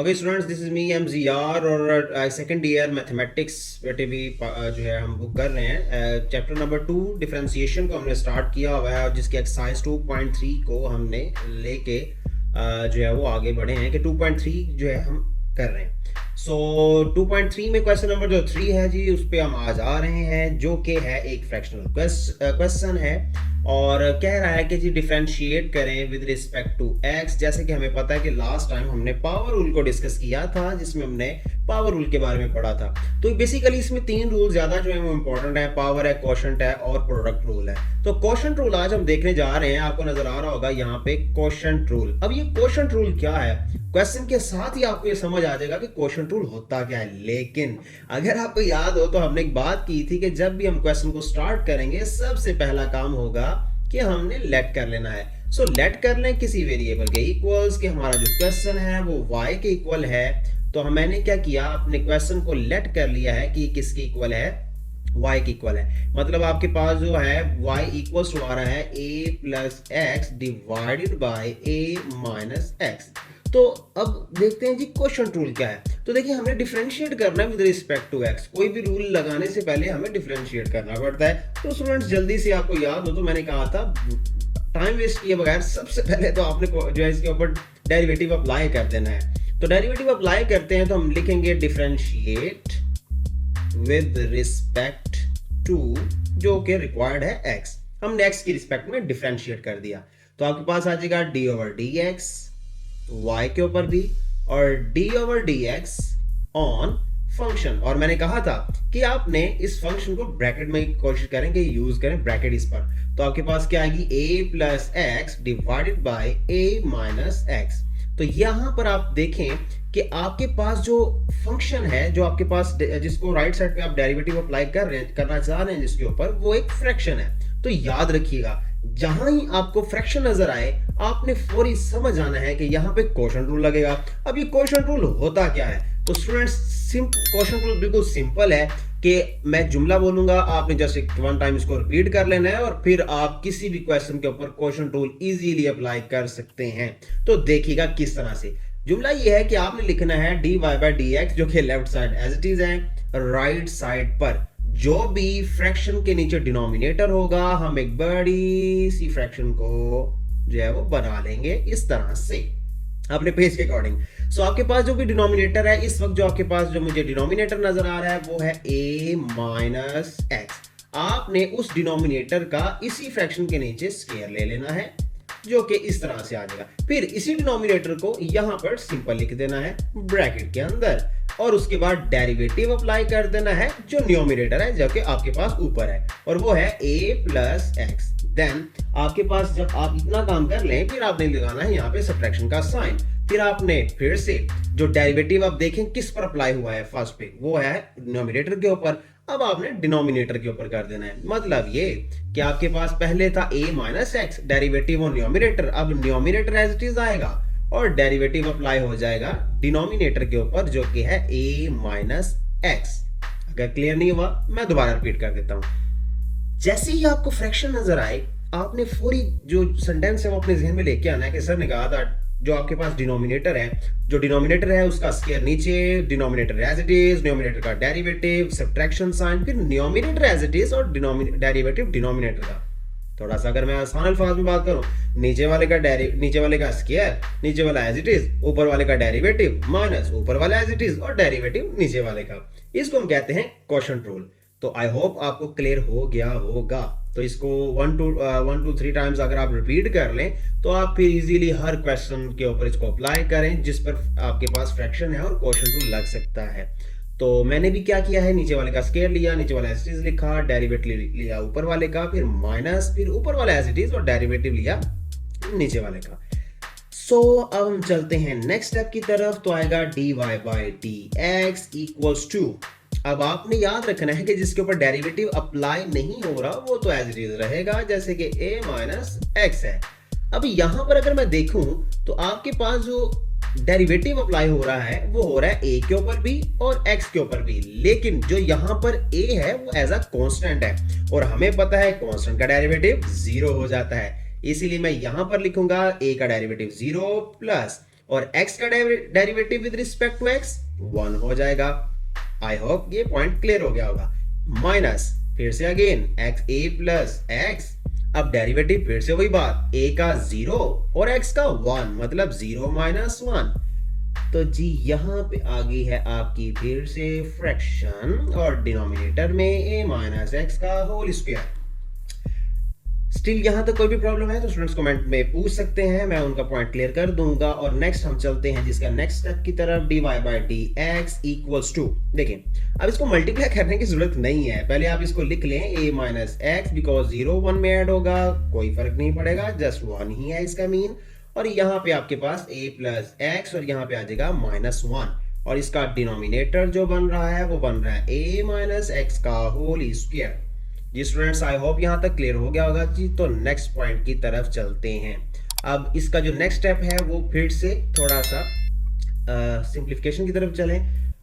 Okay students, this is me M G R और second year mathematics बेटे भी जो है हम बुक कर रहे हैं। चैप्टर नंबर 2 डिफरेंशिएशन को हमने स्टार्ट किया हुआ है और जिसकी एक्सरसाइज 2.3 को हमने लेके जो है वो आगे बढ़े हैं कि 2.3 जो है हम कर रहे हैं। सो 2.3 में क्वेश्चन नंबर जो 3 है जी, उस पर हम आज आ रहे हैं, जो कि है एक फ्रैक्शनल क्वेश्चन है और कह रहा है कि जी डिफरेंशिएट करें विद रिस्पेक्ट टू एक्स। जैसे कि हमें पता है कि लास्ट टाइम हमने पावर रूल को डिस्कस किया था, जिसमें हमने पावर रूल के बारे में पढ़ा था। तो बेसिकली इसमें 3 रूल ज्यादा जो है वो इंपॉर्टेंट है, पावर है, क्वोशंट है और प्रोडक्ट रूल है। तो क्वोशंट रूल आज हम देखने जा रहे हैं। आपको नजर आ रहा होगा यहाँ पे क्वोशंट रूल। अब ये क्वोशंट रूल क्या है, क्वेश्चन के साथ ही आपको ये समझ आ जाएगा कि क्वोशंट रूल होता क्या है। लेकिन अगर आपको याद हो तो हमने एक बात की थी कि जब भी हम क्वेश्चन को स्टार्ट करेंगे, सबसे पहला काम होगा कि हमने लेट कर लेना है। सो लेट कर लें किसी वेरिएबल के इक्वल्स कि हमारा जो क्वेश्चन है वो y के इक्वल है। तो मैंने क्या किया, अपने क्वेश्चन को लेट कर लिया है कि किसके इक्वल है, y के इक्वल है। मतलब आपके पास जो है y इक्वल्स टू आ रहा है a plus x divided by a minus x. तो अब देखते हैं जी क्वोशंट रूल क्या है। तो देखिए, हमें डिफरेंशिएट करना है विद रिस्पेक्ट टू एक्स। कोई भी रूल लगाने से पहले हमें डिफरेंशिएट करना पड़ता है। तो स्टूडेंट्स, जल्दी से आपको याद हो तो मैंने कहा था टाइम वेस्ट किए बगैर सबसे पहले तो आपने जो है इसके ऊपर डेरिवेटिव अप्लाई कर देना है। तो डेरिवेटिव अप्लाई करते हैं तो हम लिखेंगे डिफरेंशिएट विद रिस्पेक्ट टू, जो कि रिक्वायर्ड है एक्स। हमने एक्स की रिस्पेक्ट में डिफरेंशिएट कर दिया तो आपके पास आ जाएगा D over D x y के ऊपर भी और d over D x on function. और मैंने कहा था कि आपने इस फंक्शन को ब्रैकेट में कोशिश करें कि यूज करें ब्रैकेट इस पर। तो आपके पास क्या आएगी, a plus x divided by a minus x. तो यहां पर आप देखें कि आपके पास जो फंक्शन है, जो आपके पास जिसको राइट साइड पे आप डेरिवेटिव अप्लाई करना चाह रहे हैं जिसके ऊपर, वो एक फ्रैक्शन है। तो याद रखिएगा, जहां ही आपको फ्रैक्शन नजर आए आपने फौरी समझ आना है कि यहां पे क्वोशंट रूल लगेगा। अब ये क्वोशंट रूल होता क्या है, तो स्टूडेंट्स क्वोशंट रूल बिल्कुल सिंपल है कि मैं जुमला बोलूंगा, आपने जस्ट वन टाइम इसको रिपीट कर लेना है और फिर आप किसी भी क्वेश्चन के ऊपर क्वोशंट रूल इजीली अप्लाई कर सकते हैं। तो देखिएगा किस तरह से। जुमला ये है कि आपने लिखना है d y by d x, जो कि left side as it is है, राइट साइड पर जो भी फ्रैक्शन के नीचे डिनोमिनेटर होगा, हम एक बड़ी सी फ्रैक्शन को जो है वो बना लेंगे इस तरह से अपने पेज के अकॉर्डिंग। सो आपके पास जो भी डिनोमिनेटर है इस वक्त, जो आपके पास जो मुझे डिनोमिनेटर नजर आ रहा है वो है a माइनस एक्स। आपने उस डिनोमिनेटर का इसी फ्रैक्शन के नीचे स्क्वायर ले लेना है, जो कि इस तरह से आ जाएगा। फिर इसी डिनोमिनेटर को यहां पर सिंपल लिख देना है ब्रैकेट के अंदर और उसके बाद डेरिवेटिव अप्लाई कर देना है जो न्यूमरेटर है, जो कि आपके पास ऊपर है, और वो है a प्लस एक्स। देन आपके पास जब आप इतना काम कर लें, फिर आपने लगाना है यहाँ पे सब्ट्रैक्शन का साइन। फिर आपने फिर से जो डेरिवेटिव आप देखें किस पर अप्लाई हुआ है, फर्स्ट पे वो है न्यूमरेटर के ऊपर, अब आपने डिनोमिनेटर के ऊपर कर देना है। मतलब ये कि आपके पास पहले था a माइनस एक्स, डेरिवेटिव और न्यूमरेटर, अब न्यूमरेटर एज इट इज आएगा और डेरिवेटिव अप्लाई हो जाएगा डिनोमिनेटर के ऊपर, जो कि है a माइनस एक्स। अगर क्लियर नहीं हुआ मैं दोबारा रिपीट कर देता हूं। जैसे ही आपको फ्रैक्शन नजर आए, आपने फौरी जो सेंटेंस है वो अपने जहन में लेके आना है कि सर ने कहा था जो आपके पास डिनोमिनेटर है, जो डिनोमिनेटर है उसका स्क्वायर नीचे, denominator as it is, denominator का डेरिवेटिव, सब्ट्रैक्शन साइन, फिर न्यूमरेटर एज इट इज और डेरिवेटिव डिनोमिनेटर का। थोड़ा सा अगर मैं आसान अल्फाज में बात करूं, नीचे वाले का स्क्वायर, नीचे वाला एज इट इज, ऊपर वाले का डेरिवेटिव माइनस ऊपर वाला एज इट इज और डेरिवेटिव नीचे वाले का। इसको हम कहते हैं क्वोशंट रूल। तो आई होप आपको क्लियर हो गया होगा। तो इसको 1 to 3 टाइम्स अगर आप रिपीट कर लें तो आप फिर इजीली हर क्वेश्चन के ऊपर इसको अप्लाई करें जिस पर आपके पास फ्रैक्शन है और क्वोशंट रूल लग सकता है। तो मैंने भी क्या किया है, नीचे वाले का स्क्वायर लिया, नीचे वाला एज इट इज लिखा, डेरिवेटिव लिया ऊपर वाले का, फिर माइनस, फिर ऊपर वाला एज इट इज और डेरिवेटिव लिया नीचे वाले का। सो अब हम चलते हैं नेक्स्ट स्टेप की तरफ। तो आएगा d y by d x equals to, अब आपने याद रखना है कि जिसके ऊपर डेरिवेटिव अप्लाई नहीं हो रहा वो तो एज इट इज रहेगा, जैसे कि a माइनस एक्स है। अब यहां पर अगर मैं देखूं तो आपके पास जो डेरिवेटिव अप्लाई हो रहा है वो हो रहा है a के ऊपर भी और x के ऊपर भी, लेकिन जो यहां पर a है वो एज अ कांस्टेंट है और हमें पता है कांस्टेंट का डेरिवेटिव 0 हो जाता है। इसीलिए मैं यहां पर लिखूंगा a का डेरिवेटिव 0 प्लस और x का derivative with respect to x 1 हो जाएगा। आई होप ये पॉइंट क्लियर हो गया होगा। माइनस फिर से again x a plus x, अब डेरिवेटिव फिर से वही बात, a का 0 और x का 1 मतलब 0 माइनस 1। तो जी यहां पे आ गई है आपकी फिर से फ्रैक्शन और डिनोमिनेटर में a माइनस एक्स का होल स्क्वायर। स्टिल यहां तक कोई भी प्रॉब्लम है तो स्टूडेंट्स कमेंट में पूछ सकते हैं, मैं उनका पॉइंट क्लियर कर दूंगा। और नेक्स्ट हम चलते हैं जिसका नेक्स्ट स्टेप की तरफ, dy by d x equals to. देखिए अब इसको मल्टीप्लाई करने की जरूरत नहीं है, पहले आप इसको लिख लें a माइनस एक्स, बिकॉज 0 1 में ऐड होगा कोई फर्क नहीं पड़ेगा, जस्ट 1 ही है इसका मीन। और यहाँ पे आपके पास a प्लस एक्स और यहाँ पे आ जाएगा माइनस 1, और इसका डिनोमिनेटर जो बन रहा है वो बन रहा है a माइनस एक्स का होल स्क्वायर। जी स्टूडेंट्स आई होप यहाँ तक क्लियर हो गया होगा जी। तो नेक्स्ट पॉइंट की तरफ चलते हैं। अब इसका जो नेक्स्ट स्टेप है वो फिर से थोड़ा सा सिंप्लीफिकेशन की तरफ चलें,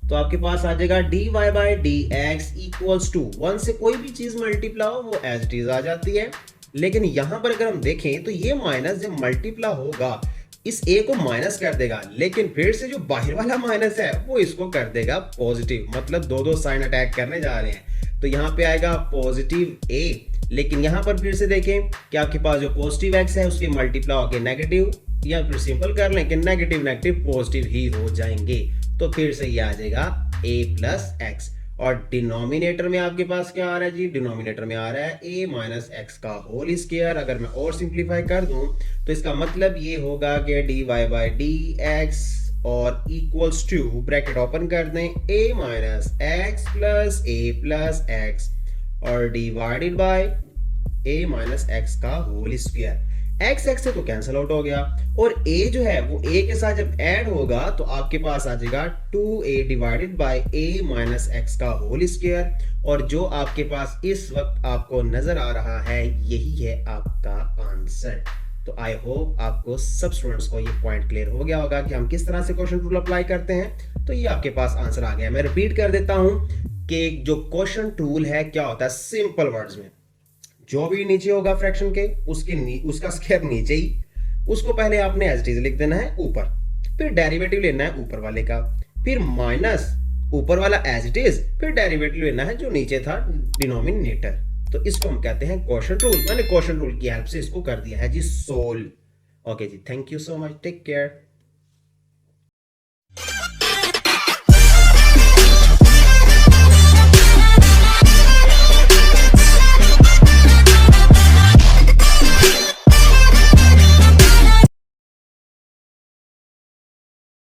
तो आपके पास आ जाएगा dy by d x equals to 1 से कोई भी चीज मल्टीप्लाई हो वो एज इट इज आ जाती है। लेकिन यहां पर अगर हम देखें तो ये माइनस जब मल्टीप्लाई होगा इस a को माइनस कर देगा, लेकिन फिर से जो बाहर वाला माइनस है वो इसको कर देगा पॉजिटिव, मतलब दो साइन अटैक करने जा रहे हैं। तो यहाँ पे आएगा पॉजिटिव a, लेकिन यहाँ पर फिर से देखें कि आपके पास जो पॉजिटिव x है उसके मल्टीप्लाई होके नेगेटिव, या फिर सिंपल कर लें कि नेगेटिव नेगेटिव पॉजिटिव ही हो जाएंगे। तो फिर से ये आ जाएगा a प्लस एक्स, और डिनोमिनेटर में आपके पास क्या आ रहा है जी, डिनोमिनेटर में आ रहा है a माइनस एक्स का होल स्क्वायर। अगर मैं और सिंप्लीफाई कर दूं तो इसका मतलब ये होगा कि dy बाई डी एक्स और इक्वल्स टू ब्रैकेट ओपन कर दें a minus x plus x और divided by a minus x का होल स्क्वायर। x x से तो कैंसिल आउट हो गया, और a जो है वो a के साथ जब ऐड होगा तो आपके पास आ जाएगा 2a divided by a minus x का होल स्क्वायर। और जो आपके पास इस वक्त आपको नजर आ रहा है यही है आपका आंसर। तो आई होप आपको सब स्टूडेंट्स को ये पॉइंट क्लियर हो गया होगा कि हम किस तरह से क्वेश्चन टूल अप्लाई करते हैं। तो ये आपके पास आंसर आ गया। मैं रिपीट कर देता हूं कि जो क्वेश्चन टूल है क्या होता है, सिंपल वर्ड्स में जो भी नीचे होगा फ्रैक्शन के उसका स्क्वायर नीचे ही, उसको पहले आपने एज इट इज लिख देना है ऊपर, फिर डेरिवेटिव लेना है ऊपर वाले का, फिर माइनस ऊपर वाला एज इट इज, फिर डेरिवेटिव लेना है जो नीचे था डिनोमिनेटर। तो इसको हम कहते हैं क्वेश्चन टूल। मैंने क्वेश्चन टूल की हेल्प से इसको कर दिया है जी सोल्व। ओके जी, thank you so much, take care.